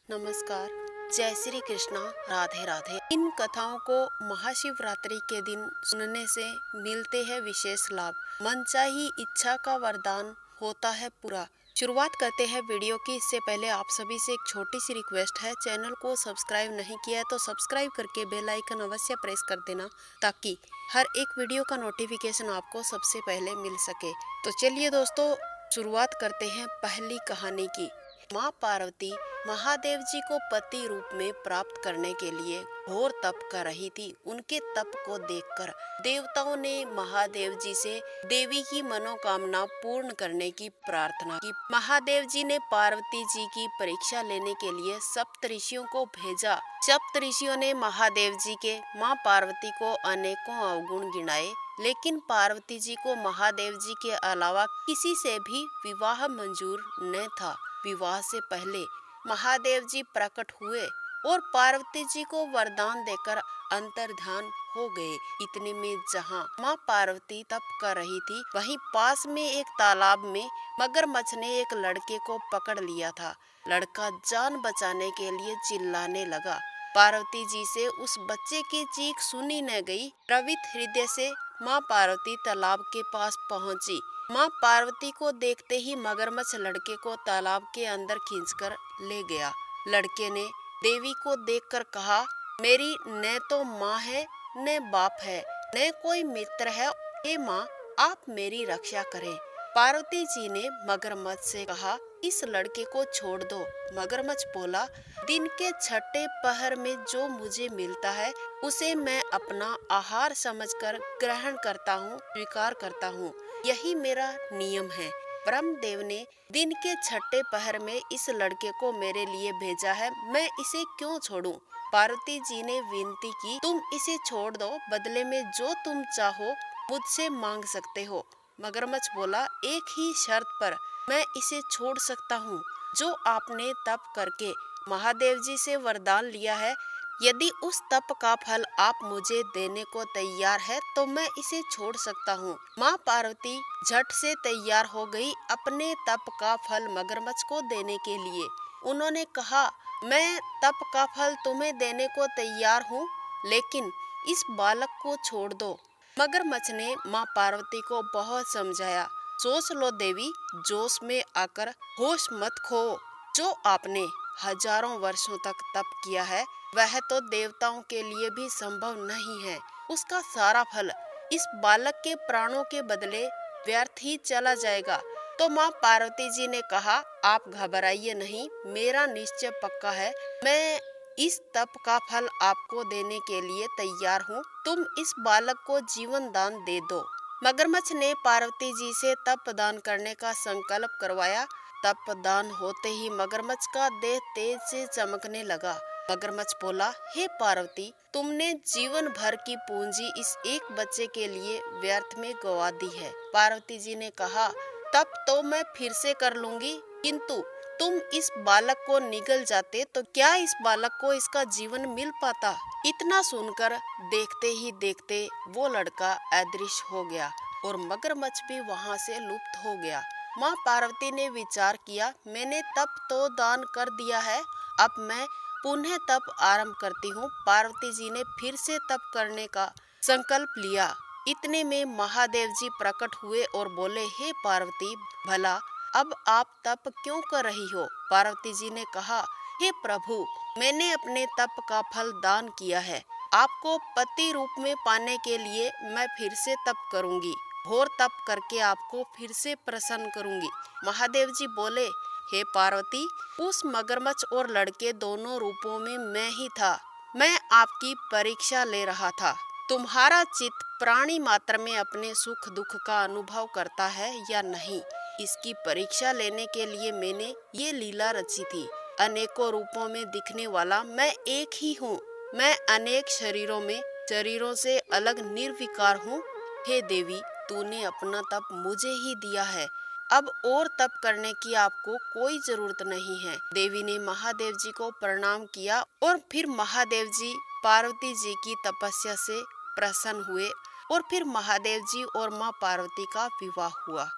नमस्कार। जय श्री कृष्णा। राधे राधे। इन कथाओं को महाशिवरात्रि के दिन सुनने से मिलते हैं विशेष लाभ। मनचाही इच्छा का वरदान होता है पूरा। शुरुआत करते हैं वीडियो की। इससे पहले आप सभी से एक छोटी सी रिक्वेस्ट है, चैनल को सब्सक्राइब नहीं किया है तो सब्सक्राइब करके बेल आइकन अवश्य प्रेस कर देना, ताकि हर एक वीडियो का नोटिफिकेशन आपको सबसे पहले मिल सके। तो चलिए दोस्तों, शुरुआत करते हैं पहली कहानी की। माँ पार्वती महादेव जी को पति रूप में प्राप्त करने के लिए घोर तप कर रही थी। उनके तप को देखकर देवताओं ने महादेव जी से देवी की मनोकामना पूर्ण करने की प्रार्थना की। महादेव जी ने पार्वती जी की परीक्षा लेने के लिए सप्तऋषियों को भेजा। सप्तऋषियों ने महादेव जी के माँ पार्वती को अनेकों अवगुण गिनाए, लेकिन पार्वती जी को महादेव जी के अलावा किसी से भी विवाह मंजूर न था। विवाह से पहले महादेव जी प्रकट हुए और पार्वती जी को वरदान देकर अंतर्धान हो गए। इतने में जहाँ माँ पार्वती तप कर रही थी, वहीं पास में एक तालाब में मगरमच्छ ने एक लड़के को पकड़ लिया था। लड़का जान बचाने के लिए चिल्लाने लगा। पार्वती जी से उस बच्चे की चीख सुनी न गई। द्रवित हृदय से माँ पार्वती तालाब के पास पहुंची। माँ पार्वती को देखते ही मगरमच्छ लड़के को तालाब के अंदर खींचकर ले गया। लड़के ने देवी को देखकर कहा, मेरी न तो माँ है न बाप है, न कोई मित्र है। हे माँ, आप मेरी रक्षा करें। पार्वती जी ने मगरमच्छ से कहा, इस लड़के को छोड़ दो। मगरमच्छ बोला, दिन के छठे पहर में जो मुझे मिलता है उसे मैं अपना आहार समझकर ग्रहण करता हूँ, स्वीकार करता हूँ। यही मेरा नियम है। ब्रह्मदेव ने दिन के छठे पहर में इस लड़के को मेरे लिए भेजा है, मैं इसे क्यों छोड़ूं? पार्वती जी ने विनती की, तुम इसे छोड़ दो, बदले में जो तुम चाहो मुझसे मांग सकते हो। मगरमच्छ बोला, एक ही शर्त पर मैं इसे छोड़ सकता हूँ। जो आपने तप करके महादेव जी से वरदान लिया है, यदि उस तप का फल आप मुझे देने को तैयार है तो मैं इसे छोड़ सकता हूँ। माँ पार्वती झट से तैयार हो गई अपने तप का फल मगरमच्छ को देने के लिए। उन्होंने कहा, मैं तप का फल तुम्हें देने को तैयार हूँ, लेकिन इस बालक को छोड़ दो। मगरमच्छ ने माँ पार्वती को बहुत समझाया। सोच लो देवी, जोश में आकर होश मत खो। जो आपने हजारों वर्षों तक तप किया है वह तो देवताओं के लिए भी संभव नहीं है। उसका सारा फल इस बालक के प्राणों के बदले व्यर्थ ही चला जाएगा। तो माँ पार्वती जी ने कहा, आप घबराइए नहीं, मेरा निश्चय पक्का है। मैं इस तप का फल आपको देने के लिए तैयार हूँ। तुम इस बालक को जीवन दान दे दो। मगरमच्छ ने पार्वती जी से तप दान करने का संकल्प करवाया। तप दान होते ही मगरमच्छ का देह तेज से चमकने लगा। मगरमच्छ बोला, हे पार्वती, तुमने जीवन भर की पूंजी इस एक बच्चे के लिए व्यर्थ में गवा दी है। पार्वती जी ने कहा, तप तो मैं फिर से कर लूंगी, किंतु तुम इस बालक को निगल जाते तो क्या इस बालक को इसका जीवन मिल पाता? इतना सुनकर देखते ही देखते वो लड़का अदृश्य हो गया और मगरमच्छ भी वहां से लुप्त हो गया। माँ पार्वती ने विचार किया, मैंने तप तो दान कर दिया है, अब मैं पुनः तप आरंभ करती हूँ। पार्वती जी ने फिर से तप करने का संकल्प लिया। इतने में महादेव जी प्रकट हुए और बोले, हे पार्वती, भला अब आप तप क्यों कर रही हो? पार्वती जी ने कहा, हे प्रभु, मैंने अपने तप का फल दान किया है। आपको पति रूप में पाने के लिए मैं फिर से तप करूंगी। घोर तप करके आपको फिर से प्रसन्न करूंगी। महादेव जी बोले, हे पार्वती, उस मगरमच्छ और लड़के दोनों रूपों में मैं ही था। मैं आपकी परीक्षा ले रहा था। तुम्हारा चित्त प्राणी मात्र में अपने सुख दुख का अनुभव करता है या नहीं, इसकी परीक्षा लेने के लिए मैंने ये लीला रची थी। अनेकों रूपों में दिखने वाला मैं एक ही हूँ। मैं अनेक शरीरों से अलग निर्विकार हूँ। हे देवी, तूने अपना तप मुझे ही दिया है। अब और तप करने की आपको कोई जरूरत नहीं है। देवी ने महादेव जी को प्रणाम किया और फिर महादेव जी पार्वती जी की तपस्या से प्रसन्न हुए और फिर महादेव जी और माँ पार्वती का विवाह हुआ।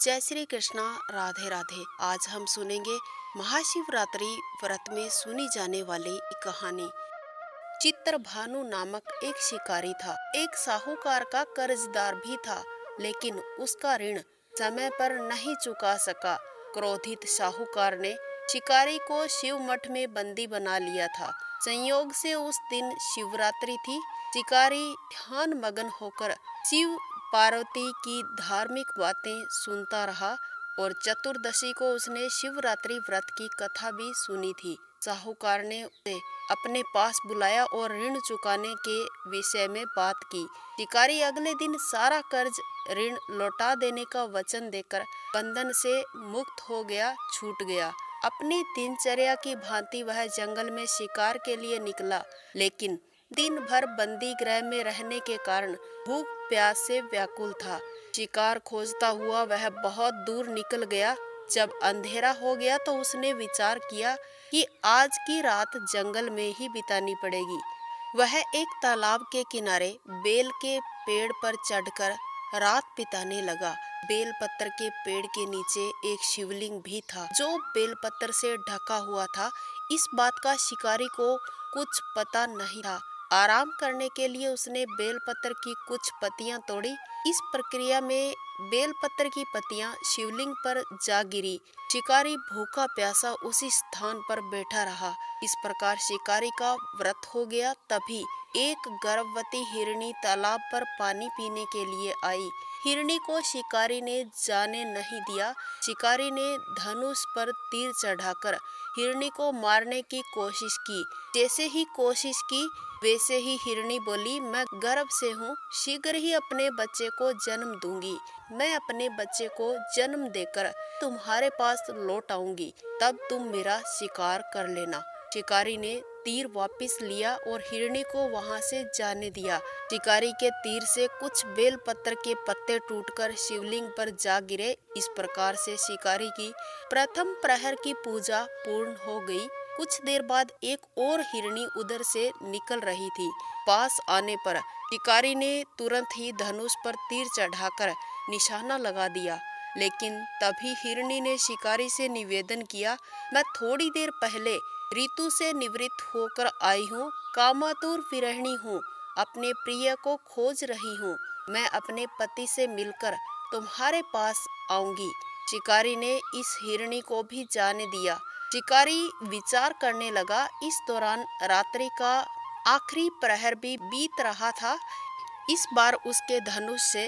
जय श्री कृष्णा, राधे राधे। आज हम सुनेंगे महाशिवरात्रि व्रत में सुनी जाने वाली एक कहानी। चित्रभानु नामक एक शिकारी था। एक साहूकार का कर्जदार भी था, लेकिन उसका ऋण समय पर नहीं चुका सका। क्रोधित साहूकार ने शिकारी को शिव मठ में बंदी बना लिया था। संयोग से उस दिन शिवरात्रि थी। शिकारी ध्यान मगन होकर शिव पार्वती की धार्मिक बातें सुनता रहा और चतुर्दशी को उसने शिवरात्रि व्रत की कथा भी सुनी थी। साहूकार ने उसे अपने पास बुलाया और ऋण चुकाने के विषय में बात की। शिकारी अगले दिन सारा कर्ज ऋण लौटा देने का वचन देकर बंधन से मुक्त हो गया, छूट गया। अपनी दिनचर्या की भांति वह जंगल में शिकार के लिए निकला, लेकिन दिन भर बंदी गृह में रहने के कारण भूख प्यास से व्याकुल था। शिकार खोजता हुआ वह बहुत दूर निकल गया। जब अंधेरा हो गया तो उसने विचार किया कि आज की रात जंगल में ही बितानी पड़ेगी। वह एक तालाब के किनारे बेल के पेड़ पर चढ़कर रात बिताने लगा। बेलपत्र के पेड़ के नीचे एक शिवलिंग भी था, जो बेलपत्र से ढका हुआ था। इस बात का शिकारी को कुछ पता नहीं था। आराम करने के लिए उसने बेलपत्र की कुछ पत्तियां तोड़ी। इस प्रक्रिया में बेलपत्र की पत्तियां शिवलिंग पर जा गिरी। शिकारी भूखा प्यासा उसी स्थान पर बैठा रहा। इस प्रकार शिकारी का व्रत हो गया। तभी एक गर्भवती हिरनी तालाब पर पानी पीने के लिए आई। हिरनी को शिकारी ने जाने नहीं दिया। शिकारी ने धनुष पर तीर चढ़ाकर हिरनी को मारने की कोशिश की। जैसे ही कोशिश की वैसे ही हिरनी बोली, मैं गर्भ से हूँ, शीघ्र ही अपने बच्चे को जन्म दूंगी। मैं अपने बच्चे को जन्म देकर तुम्हारे पास लौट आऊंगी, तब तुम मेरा शिकार कर लेना। शिकारी ने तीर वापस लिया और हिरनी को वहां से जाने दिया। शिकारी के तीर से कुछ बेलपत्र के पत्ते टूटकर शिवलिंग पर जा गिरे। इस प्रकार से शिकारी की प्रथम प्रहर की पूजा पूर्ण हो गई। कुछ देर बाद एक और हिरनी उधर से निकल रही थी। पास आने पर शिकारी ने तुरंत ही धनुष पर तीर चढ़ाकर निशाना लगा दिया, लेकिन तभी हिरनी ने शिकारी से निवेदन किया, मैं थोड़ी देर पहले ऋतु से निवृत्त होकर आई हूँ, कामातुर विरहिणी हूँ, अपने प्रिय को खोज रही हूँ। मैं अपने पति से मिलकर तुम्हारे पास आऊंगी। शिकारी ने इस हिरनी को भी जाने दिया। शिकारी विचार करने लगा। इस दौरान रात्रि का आखिरी प्रहर भी बीत रहा था। इस बार उसके धनुष से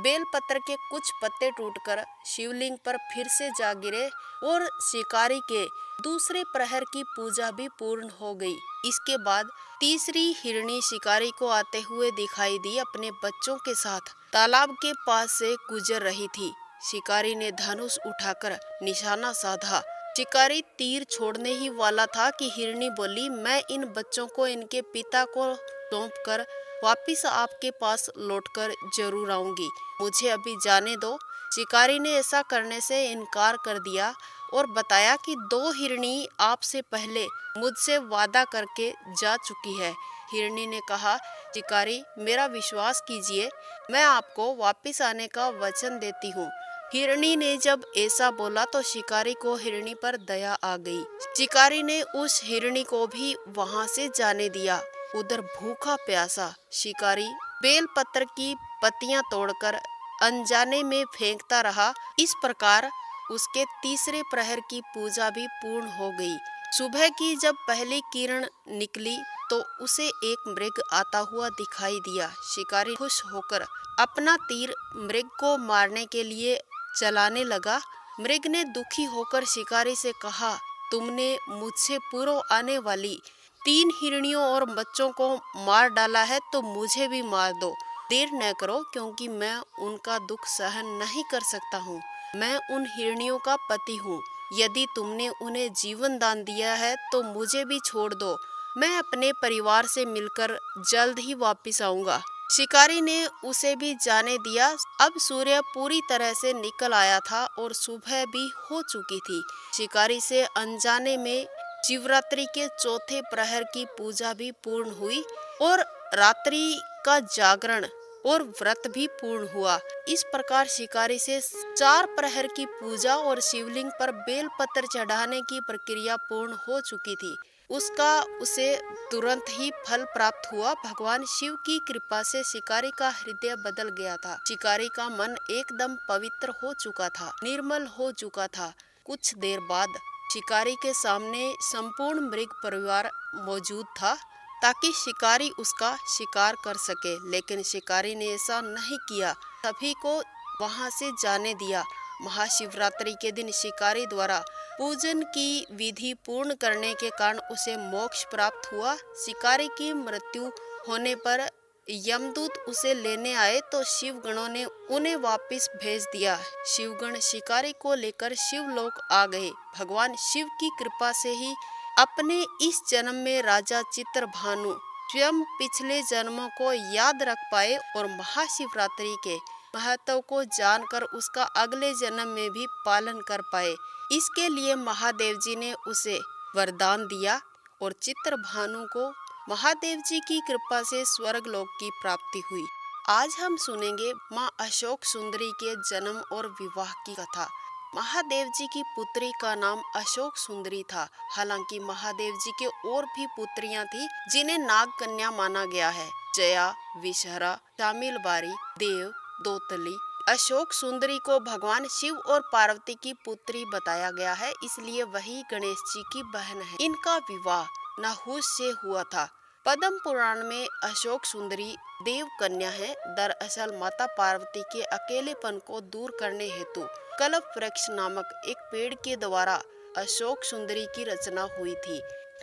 बेलपत्र के कुछ पत्ते टूटकर शिवलिंग पर फिर से जा गिरे और शिकारी के दूसरे प्रहर की पूजा भी पूर्ण हो गई। इसके बाद तीसरी हिरनी शिकारी को आते हुए दिखाई दी। अपने बच्चों के साथ तालाब के पास से गुजर रही थी। शिकारी ने धनुष उठाकर निशाना साधा। शिकारी तीर छोड़ने ही वाला था कि हिरनी बोली, मैं इन बच्चों को इनके पिता को सौंपकर वापिस आपके पास लौटकर जरूर आऊंगी, मुझे अभी जाने दो। शिकारी ने ऐसा करने से इनकार कर दिया और बताया कि 2 हिरनी आपसे पहले मुझसे वादा करके जा चुकी है। हिरनी ने कहा, शिकारी मेरा विश्वास कीजिए, मैं आपको वापिस आने का वचन देती हूँ। हिरनी ने जब ऐसा बोला तो शिकारी को हिरनी पर दया आ गई। शिकारी ने उस हिरनी को भी वहां से जाने दिया। उधर भूखा प्यासा शिकारी बेलपत्र की पत्तियां तोड़कर अनजाने में फेंकता रहा। इस प्रकार उसके तीसरे प्रहर की पूजा भी पूर्ण हो गई। सुबह की जब पहली किरण निकली तो उसे एक मृग आता हुआ दिखाई दिया। शिकारी खुश होकर अपना तीर मृग को मारने के लिए चलाने लगा। मृग ने दुखी होकर शिकारी से कहा, तुमने मुझसे पूर्व आने वाली 3 हिरनियों और बच्चों को मार डाला है, तो मुझे भी मार दो। देर न करो, क्योंकि मैं उनका दुख सहन नहीं कर सकता हूँ। मैं उन हिरनियों का पति हूँ। यदि तुमने उन्हें जीवन दान दिया है तो मुझे भी छोड़ दो। मैं अपने परिवार से मिलकर जल्द ही वापिस आऊंगा। शिकारी ने उसे भी जाने दिया। अब सूर्य पूरी तरह से निकल आया था और सुबह भी हो चुकी थी। शिकारी से अनजाने में शिवरात्रि के चौथे प्रहर की पूजा भी पूर्ण हुई और रात्रि का जागरण और व्रत भी पूर्ण हुआ। इस प्रकार शिकारी से 4 प्रहर की पूजा और शिवलिंग पर बेल पत्र चढ़ाने की प्रक्रिया पूर्ण हो चुकी थी। उसे तुरंत ही फल प्राप्त हुआ। भगवान शिव की कृपा से शिकारी का हृदय बदल गया था। शिकारी का मन एकदम पवित्र हो चुका था, निर्मल हो चुका था। कुछ देर बाद शिकारी के सामने संपूर्ण मृग परिवार मौजूद था ताकि शिकारी उसका शिकार कर सके, लेकिन शिकारी ने ऐसा नहीं किया, सभी को वहां से जाने दिया। महाशिवरात्रि के दिन शिकारी द्वारा पूजन की विधि पूर्ण करने के कारण उसे मोक्ष प्राप्त हुआ। शिकारी की मृत्यु होने पर यमदूत उसे लेने आए तो शिवगणों ने उन्हें वापस भेज दिया। शिवगण शिकारी को लेकर शिवलोक आ गए। भगवान शिव की कृपा से ही अपने इस जन्म में राजा चित्रभानु स्वयं पिछले जन्मों को याद रख पाए और महाशिवरात्रि के महत्व को जानकर उसका अगले जन्म में भी पालन कर पाए। इसके लिए महादेव जी ने उसे वरदान दिया और चित्रभानु को महादेव जी की कृपा से स्वर्ग लोक की प्राप्ति हुई। आज हम सुनेंगे माँ अशोक सुंदरी के जन्म और विवाह की कथा। महादेव जी की पुत्री का नाम अशोक सुंदरी था। हालांकि महादेव जी के और भी पुत्रियां थी जिन्हें नाग कन्या माना गया है। जया, विषहरा, शामिलबारी, देव, दोतली। अशोक सुंदरी को भगवान शिव और पार्वती की पुत्री बताया गया है, इसलिए वही गणेश जी की बहन है। इनका विवाह नहुष से हुआ था। पद्म पुराण में अशोक सुंदरी देव कन्या है। दरअसल माता पार्वती के अकेलेपन को दूर करने हेतु कल्प वृक्ष नामक एक पेड़ के द्वारा अशोक सुंदरी की रचना हुई थी।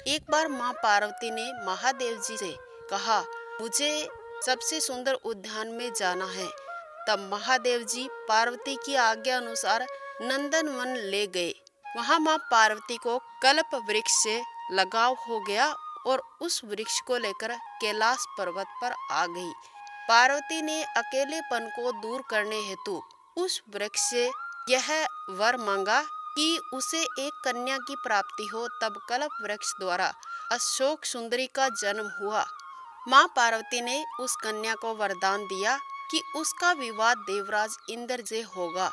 एक बार माँ पार्वती ने महादेव जी से कहा, मुझे सबसे सुंदर उद्यान में जाना है। तब महादेव जी पार्वती की आज्ञा अनुसार नंदनवन ले गए। वहाँ माँ पार्वती को कल्प वृक्ष से लगाव हो गया और उस वृक्ष को लेकर कैलाश पर्वत पर आ गई। पार्वती ने अकेलेपन को दूर करने हेतु उस वृक्ष से यह वर मांगा कि उसे एक कन्या की प्राप्ति हो। तब कल्प वृक्ष द्वारा अशोक सुंदरी का जन्म हुआ। माँ पार्वती ने उस कन्या को वरदान दिया कि उसका विवाह देवराज इंद्र से होगा।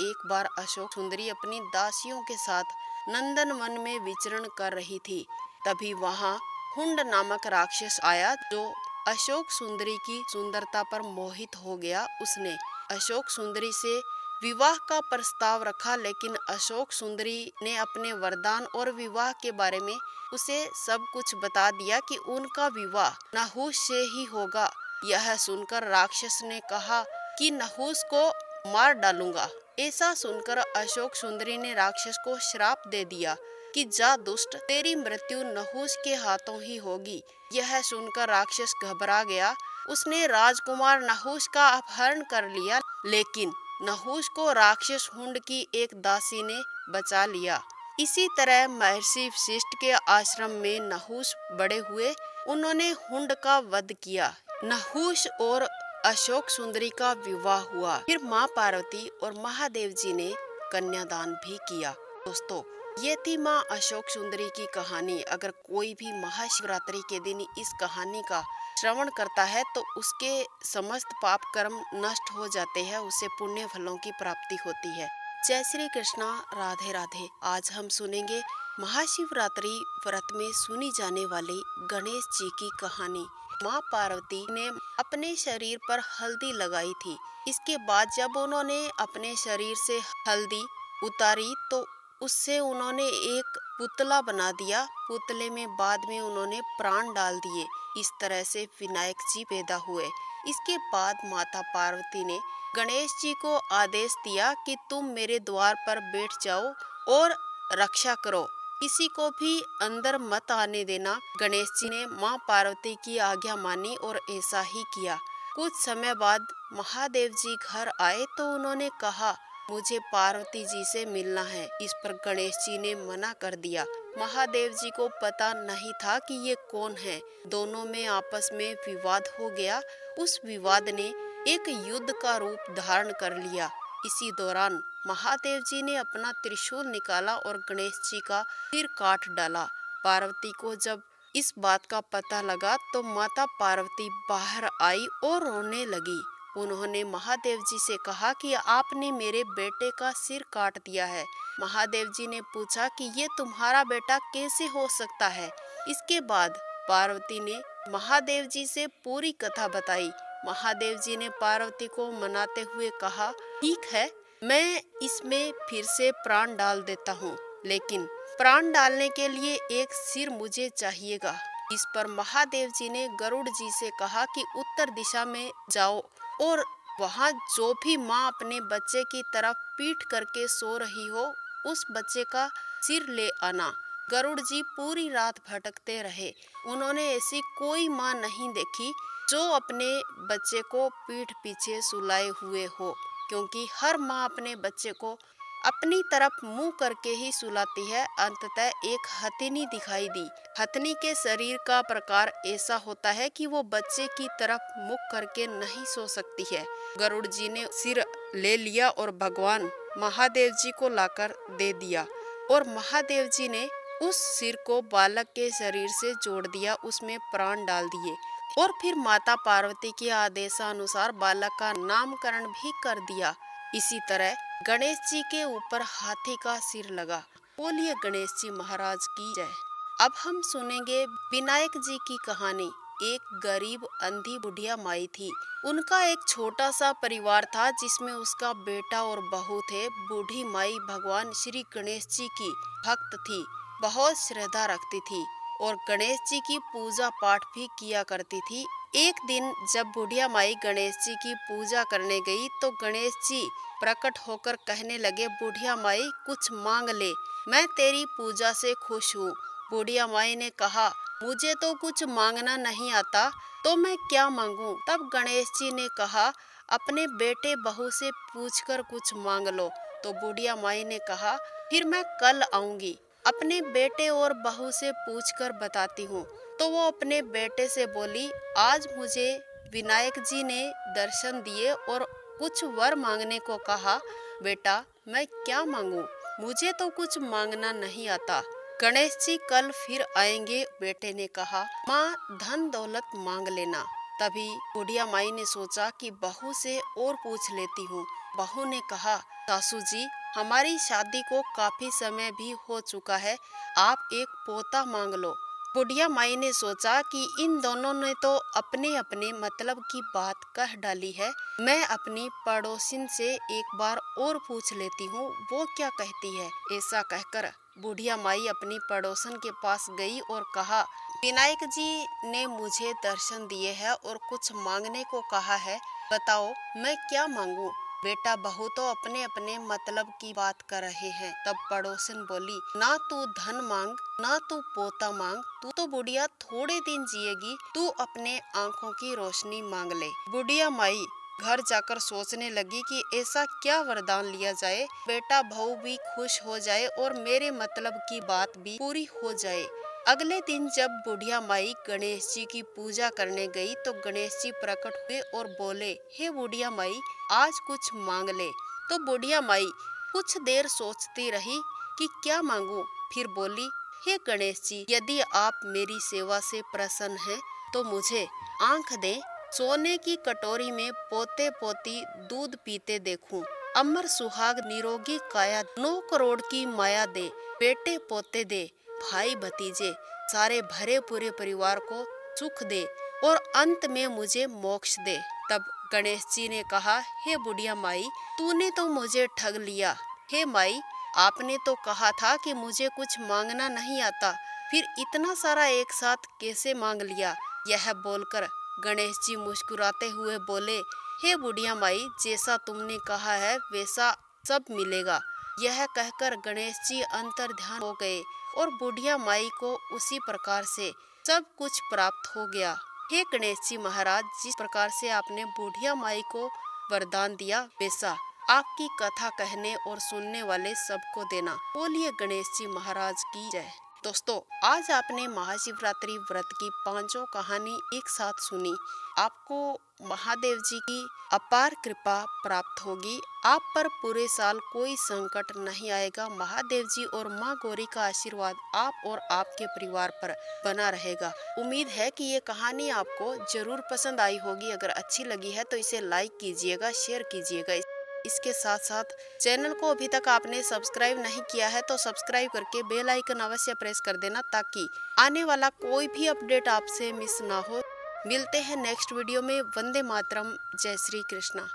एक बार अशोक सुंदरी अपनी दासियों के साथ नंदनवन में विचरण कर रही थी। तभी वहाँ हुंड नामक राक्षस आया जो अशोक सुंदरी की सुंदरता पर मोहित हो गया। उसने अशोक सुंदरी से विवाह का प्रस्ताव रखा, लेकिन अशोक सुंदरी ने अपने वरदान और विवाह के बारे में उसे सब कुछ बता दिया कि उनका विवाह नहुष से ही होगा। यह सुनकर राक्षस ने कहा कि नहुष को मार डालूंगा। ऐसा सुनकर अशोक सुंदरी ने राक्षस को श्राप दे दिया कि जा दुष्ट, तेरी मृत्यु नहुष के हाथों ही होगी। यह सुनकर राक्षस घबरा गया। उसने राजकुमार नहुष का अपहरण कर लिया, लेकिन नहुष को राक्षस हुंड की एक दासी ने बचा लिया। इसी तरह महर्षि वशिष्ठ के आश्रम में नहुष बड़े हुए। उन्होंने हुंड का वध किया। नहुष और अशोक सुंदरी का विवाह हुआ। फिर माँ पार्वती और महादेव जी ने कन्यादान भी किया। दोस्तों, ये थी माँ अशोक सुंदरी की कहानी। अगर कोई भी महाशिवरात्रि के दिन इस कहानी का श्रवण करता है तो उसके समस्त पाप कर्म नष्ट हो जाते हैं, उसे पुण्य फलों की प्राप्ति होती है। जय श्री कृष्णा, राधे राधे। आज हम सुनेंगे महाशिवरात्रि व्रत में सुनी जाने वाली गणेश जी की कहानी। माँ पार्वती ने अपने शरीर पर हल्दी लगाई थी। इसके बाद जब उन्होंने अपने शरीर से हल्दी उतारी तो उससे उन्होंने एक पुतला बना दिया। पुतले में बाद में उन्होंने प्राण डाल दिए। इस तरह से विनायक जी पैदा हुए। इसके बाद माता पार्वती ने गणेश जी को आदेश दिया कि तुम मेरे द्वार पर बैठ जाओ और रक्षा करो, किसी को भी अंदर मत आने देना। गणेश जी ने माँ पार्वती की आज्ञा मानी और ऐसा ही किया। कुछ समय बाद महादेव जी घर आए तो उन्होंने कहा, मुझे पार्वती जी से मिलना है। इस पर गणेश जी ने मना कर दिया। महादेव जी को पता नहीं था कि ये कौन है। दोनों में आपस में विवाद हो गया। उस विवाद ने एक युद्ध का रूप धारण कर लिया। इसी दौरान महादेव जी ने अपना त्रिशूल निकाला और गणेश जी का सिर काट डाला। पार्वती को जब इस बात का पता लगा तो माता पार्वती बाहर आई और रोने लगी। उन्होंने महादेव जी से कहा कि आपने मेरे बेटे का सिर काट दिया है। महादेव जी ने पूछा कि ये तुम्हारा बेटा कैसे हो सकता है। इसके बाद पार्वती ने महादेव जी से पूरी कथा बताई। महादेव जी ने पार्वती को मनाते हुए कहा, ठीक है, मैं इसमें फिर से प्राण डाल देता हूँ, लेकिन प्राण डालने के लिए एक सिर मुझे चाहिएगा। इस पर महादेव जी ने गरुड़ जी से कहा कि उत्तर दिशा में जाओ और वहाँ जो भी माँ अपने बच्चे की तरफ पीठ करके सो रही हो, उस बच्चे का सिर ले आना। गरुड़ जी पूरी रात भटकते रहे। उन्होंने ऐसी कोई माँ नहीं देखी जो अपने बच्चे को पीठ पीछे सुलाए हुए हो, क्योंकि हर माँ अपने बच्चे को अपनी तरफ मुंह करके ही सुलाती है। अंततः एक हथिनी दिखाई दी। हथिनी के शरीर का प्रकार ऐसा होता है कि वो बच्चे की तरफ मुख करके नहीं सो सकती है। गरुड़ जी ने सिर ले लिया और भगवान महादेव जी को लाकर दे दिया और महादेव जी ने उस सिर को बालक के शरीर से जोड़ दिया, उसमें प्राण डाल दिए और फिर माता पार्वती के आदेशानुसार बालक का नामकरण भी कर दिया। इसी तरह गणेश जी के ऊपर हाथी का सिर लगा। बोलिए गणेश जी महाराज की जय। अब हम सुनेंगे विनायक जी की कहानी। एक गरीब अंधी बुढ़िया माई थी। उनका एक छोटा सा परिवार था जिसमें उसका बेटा और बहू थे। बूढ़ी माई भगवान श्री गणेश जी की भक्त थी, बहुत श्रद्धा रखती थी और गणेश जी की पूजा पाठ भी किया करती थी। एक दिन जब बुढ़िया माई गणेश जी की पूजा करने गई तो गणेश जी प्रकट होकर कहने लगे, बुढ़िया माई कुछ मांग ले, मैं तेरी पूजा से खुश हूँ। बुढ़िया माई ने कहा, मुझे तो कुछ मांगना नहीं आता, तो मैं क्या मांगूं? तब गणेश जी ने कहा, अपने बेटे बहू से पूछकर कुछ मांग लो। तो बुढ़िया माई ने कहा, फिर मैं कल आऊंगी, अपने बेटे और बहू से पूछकर बताती हूँ। तो वो अपने बेटे से बोली, आज मुझे विनायक जी ने दर्शन दिए और कुछ वर मांगने को कहा। बेटा मैं क्या मांगूं? मुझे तो कुछ मांगना नहीं आता। गणेश जी कल फिर आएंगे। बेटे ने कहा, माँ धन दौलत मांग लेना। तभी बुढ़िया माई ने सोचा कि बहू से और पूछ लेती हूँ। बहू ने कहा, सासू जी हमारी शादी को काफी समय भी हो चुका है, आप एक पोता मांग लो। बुढ़िया माई ने सोचा कि इन दोनों ने तो अपने अपने मतलब की बात कह डाली है, मैं अपनी पड़ोसिन से एक बार और पूछ लेती हूँ, वो क्या कहती है। ऐसा कहकर बुढ़िया माई अपनी पड़ोसन के पास गई और कहा, विनायक जी ने मुझे दर्शन दिए हैं और कुछ मांगने को कहा है, बताओ मैं क्या मांगूं। बेटा बहू तो अपने अपने मतलब की बात कर रहे हैं। तब पड़ोसन बोली, ना तू धन मांग, ना तू पोता मांग, तू तो बुढ़िया थोड़े दिन जिएगी, तू अपने आंखों की रोशनी मांग ले। बुढ़िया माई घर जाकर सोचने लगी कि ऐसा क्या वरदान लिया जाए, बेटा बहू भी खुश हो जाए और मेरे मतलब की बात भी पूरी हो जाए। अगले दिन जब बुढ़िया माई गणेश जी की पूजा करने गई तो गणेश जी प्रकट हुए और बोले, हे बुढ़िया माई आज कुछ मांग ले। तो बुढ़िया माई कुछ देर सोचती रही कि क्या मांगूं, फिर बोली, हे गणेश जी यदि आप मेरी सेवा से प्रसन्न हैं तो मुझे आंख दें, सोने की कटोरी में पोते पोती दूध पीते देखूं, अमर सुहाग निरोगी काया 9 करोड़ की माया दे, बेटे पोते दे, भाई भतीजे सारे भरे पूरे परिवार को सुख दे और अंत में मुझे मोक्ष दे। तब गणेश जी ने कहा, हे बुढ़िया माई तूने तो मुझे ठग लिया। हे माई आपने तो कहा था कि मुझे कुछ मांगना नहीं आता, फिर इतना सारा एक साथ कैसे मांग लिया। यह बोलकर गणेश जी मुस्कुराते हुए बोले, हे बुढ़िया माई जैसा तुमने कहा है वैसा सब मिलेगा। यह कहकर गणेश जी अंतर ध्यान हो गए और बुढ़िया माई को उसी प्रकार से सब कुछ प्राप्त हो गया। हे गणेश जी महाराज जिस प्रकार से आपने बुढ़िया माई को वरदान दिया वैसा आपकी कथा कहने और सुनने वाले सबको देना। बोलिए गणेश जी महाराज की जय। दोस्तों, आज आपने महाशिवरात्रि व्रत की पांचों कहानी एक साथ सुनी। आपको महादेव जी की अपार कृपा प्राप्त होगी। आप पर पूरे साल कोई संकट नहीं आएगा। महादेव जी और माँ गौरी का आशीर्वाद आप और आपके परिवार पर बना रहेगा। उम्मीद है कि ये कहानी आपको जरूर पसंद आई होगी। अगर अच्छी लगी है तो इसे लाइक कीजिएगा, शेयर कीजिएगा। इसके साथ साथ चैनल को अभी तक आपने सब्सक्राइब नहीं किया है तो सब्सक्राइब करके बेल आइकन अवश्य प्रेस कर देना, ताकि आने वाला कोई भी अपडेट आपसे मिस ना हो। मिलते हैं नेक्स्ट वीडियो में। वंदे मातरम। जय श्री कृष्णा।